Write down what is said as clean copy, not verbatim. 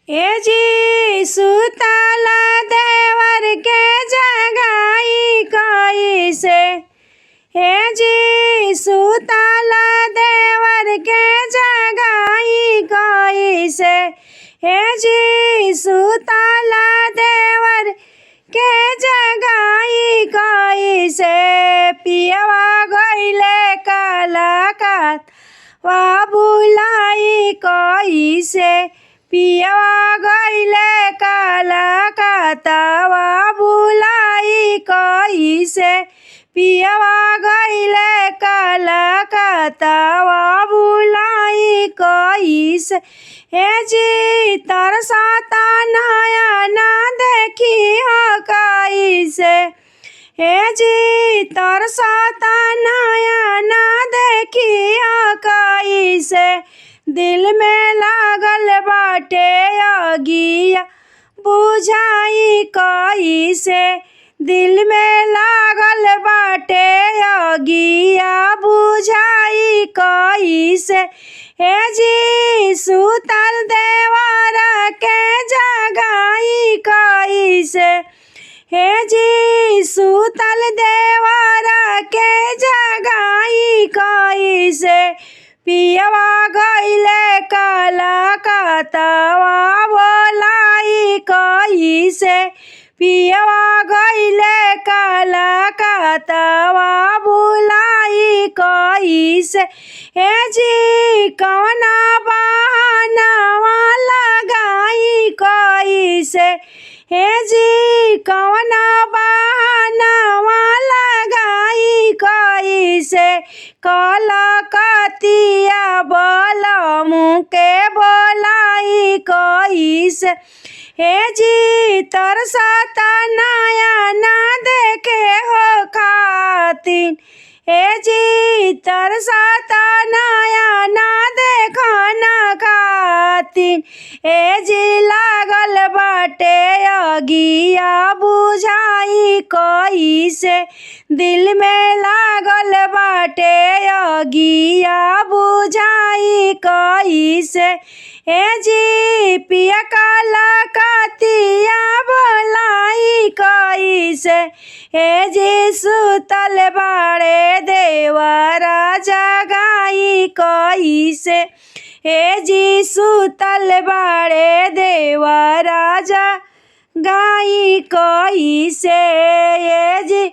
ए जी सुतल देवर के जगाई कैसे। हे जी सुतल देवर के जगाई कैसे। हे जी सुतल देवर के जगाई कैसे। पियवा गइले कलाकार वा बुलाई कैसे। पियवा गइले कलकत्तावा बुलाई कैसे। पियवा गइले कलकत्तावा बुलाई कैसे। हे जी तरसता नयन देखी हो कैसे। हे जी तरसता नयन देखी हो कैसे। दिल में लागल बाटे अगिया बुझाई कैसे। दिल में लागल बाटे अगिया बुझाई कैसे। हे जी सुतल देवर के जगाई कैसे। हे जी सुतल देवर के जगाई कैसे। पियवा गइले कलकत्तावा बुलाई कैसे। पियवा गइले कलकत्तावा बुलाई कैसे। हे जी कौना बहानावा लगाई कैसे। हे जी कौना बहानावा लगाई कैसे। कलकतिया बलमु के बोलाई कैसे। हे जी तरसता नयन देखे हो खातिन। हे जी तरसता नयन देखना खातिन। हे जी लागल बाटे अगिया बुझाई कैसे। दिल में लागल बाटे अगिया बुझाई कैसे। हे जी पिया कलकतिया बोलाई कैसे। हे जी सुतल बाड़े देवर जगाई कैसे। हे जी सुतल बाड़े देवर जगाई कैसे। हे जी